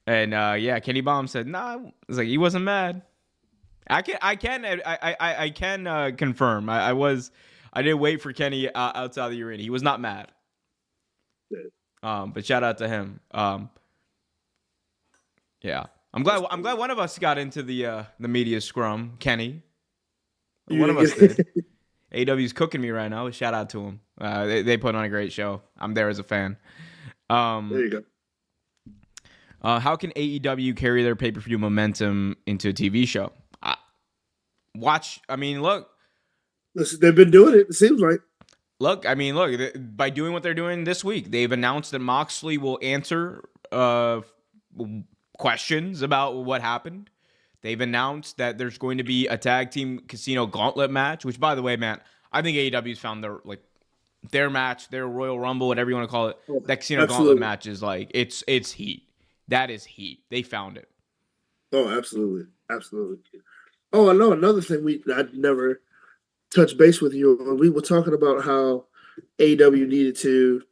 And Kenny Baum said, "Nah," it's like he wasn't mad. I can confirm. I didn't wait for Kenny outside the arena. He was not mad. But shout out to him. Yeah. I'm glad one of us got into the media scrum, Kenny. One of us did. AEW's cooking me right now. Shout out to him. They put on a great show. I'm there as a fan. There you go. How can AEW carry their pay-per-view momentum into a TV show? Look. Listen, they've been doing it. It seems like. Look, by doing what they're doing this week, they've announced that Moxley will answer questions about what happened. They've announced that there's going to be a tag team casino gauntlet match, which, by the way, man, I think AEW's found their match, their Royal Rumble, whatever you want to call it. That casino gauntlet match is like it's heat. That is heat. They found it. Oh, absolutely, absolutely. Oh, I know another thing I'd never touched base with you. We were talking about how AEW needed to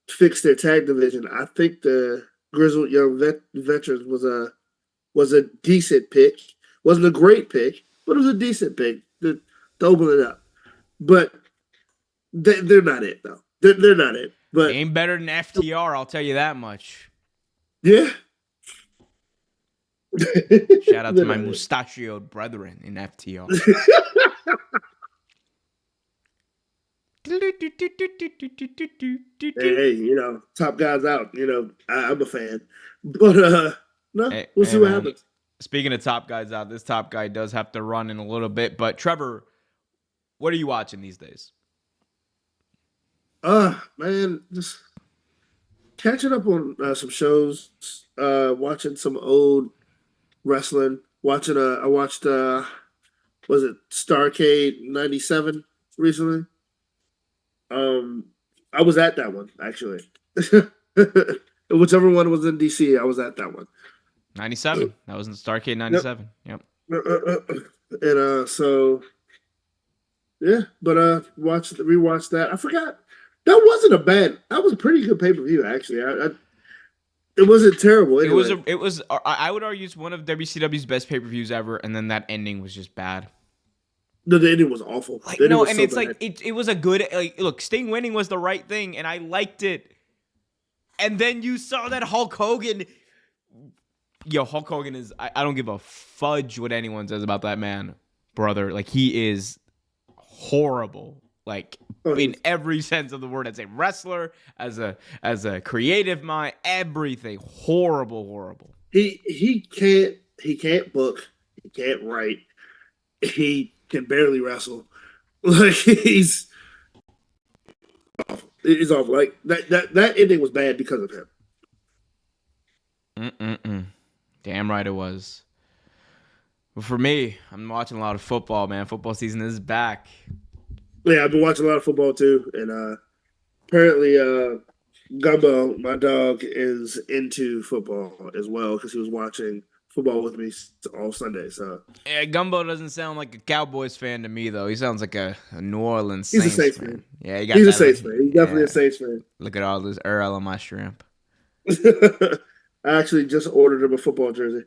fix their tag division. I think the Grizzled Young Veterans was a decent pick. Wasn't a great pick, but it was a decent pick to open it up. But they're not it though. They're not it. But they ain't better than FTR. I'll tell you that much. Yeah. Shout out to my mustachioed brethren in FTR. Hey, top guys out. I'm a fan. But we'll see what happens. Speaking of top guys out, this top guy does have to run in a little bit. But Trevor, what are you watching these days? Man, just catching up on some shows. Watching some old wrestling. I watched was it Starrcade 97 recently? I was at that one actually. Whichever one was in DC, I was at that one. 97. That was in Starrcade 97. Yep. And so yeah, but rewatched that. I forgot. That was a pretty good pay-per-view actually. It wasn't terrible. Anyway. It was I would argue it's one of WCW's best pay-per-views ever, and then that ending was just bad. No, the ending was awful. It was a good look, Sting winning was the right thing, and I liked it. And then you saw that Hulk Hogan. Hulk Hogan is I don't give a fudge what anyone says about that man, brother. Like he is horrible. Like in every sense of the word, as a wrestler, as a creative mind, everything. Horrible. He can't book, he can't write, he can barely wrestle. Like he's awful. Like that ending was bad because of him. Mm-mm-mm. Damn right it was. But for me, I'm watching a lot of football, man. Football season is back. Yeah, I've been watching a lot of football too, and apparently Gumbo, my dog, is into football as well because he was watching football with me all Sunday. So Yeah, Gumbo doesn't sound like a Cowboys fan to me, though. He sounds like a New Orleans he's a Saints Saints fan. fan. Yeah, he got He's a that. Saints fan. He's definitely a Yeah, Saints fan. look at all this Earl on my shrimp. I actually just ordered him a football jersey.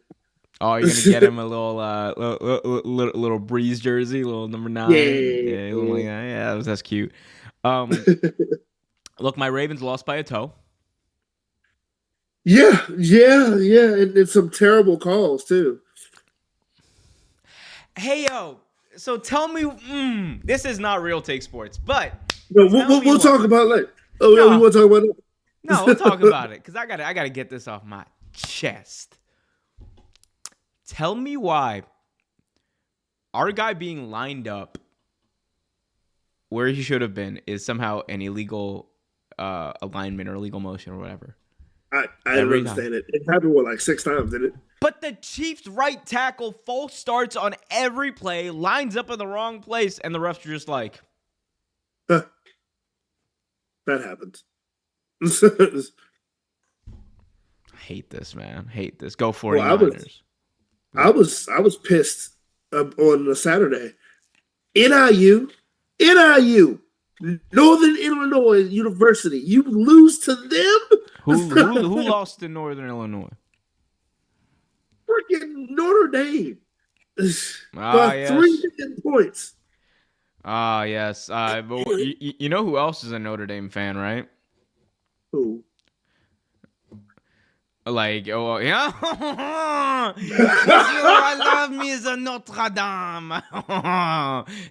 Oh, you're gonna get him a little, little Breeze jersey, little number 9. Yeah. Yeah, like that. Yeah, that's cute. Um, look, my Ravens lost by a toe. Yeah, and some terrible calls too. Hey yo, so tell me, this is not real take sports, but No, tell me we'll what. talk about it later. Oh yeah, we No, want to talk about no, we'll talk it. about it because I gotta get this off my chest. Tell me why our guy being lined up where he should have been is somehow an illegal alignment or illegal motion or whatever. I don't understand it. It happened like 6 times, didn't it? But the Chiefs' right tackle false starts on every play, lines up in the wrong place, and the refs are just like, Huh. That happens. I hate this, man. Hate this. Go Well, 49ers. I was pissed on a Saturday. NIU, Northern Illinois University. You lose to them? Who lost in Northern Illinois? Freaking Notre Dame. Ah, By yes. 3 points. Ah, yes. But you know who else is a Notre Dame fan, right? Who? Like, oh, yeah. I love me is a Notre Dame.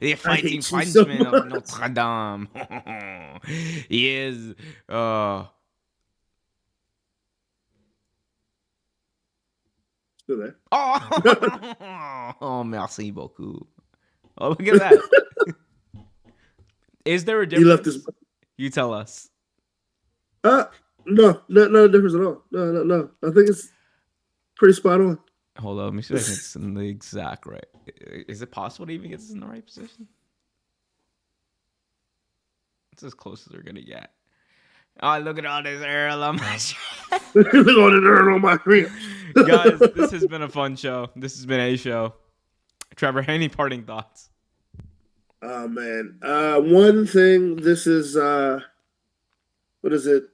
The fighting Frenchman of Notre Dame. He is. Still there. Oh, merci beaucoup. Oh, look at that. Is there a difference? He left his. You tell us. No, not a difference at all. No. I think it's pretty spot on. Hold on, let me see if it's in the exact right. Is it possible to even get this in the right position? It's as close as we're gonna get. Oh, look at all this Earl on my Look at the Earl on my screen. Guys, this has been a fun show. This has been a show. Trevor, any parting thoughts? Oh man. One thing. This is what is it?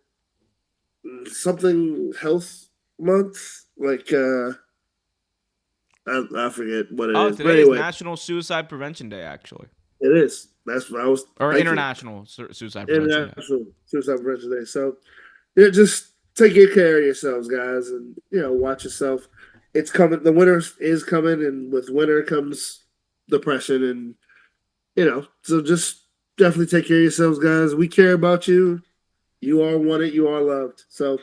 Something health month? Like I forget what it is. Today is National Suicide Prevention Day. Actually, it is. That's what I was. Or International Suicide Prevention International Suicide Prevention Day. So, yeah, just take good care of yourselves, guys, and watch yourself. It's coming. The winter is coming, and with winter comes depression, and so just definitely take care of yourselves, guys. We care about you. You are wanted. You are loved. So,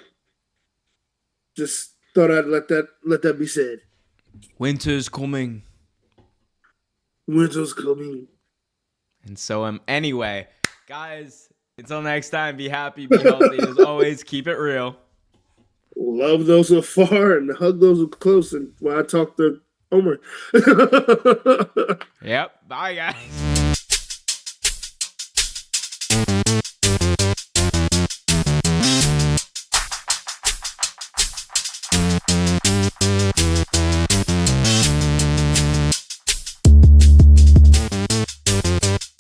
just thought I'd let that be said. Winter's coming. Winter's coming. And so anyway, guys, until next time, be happy, be healthy. As always, keep it real. Love those who are far and hug those who are close. And while I talk to Homer. Yep. Bye, guys.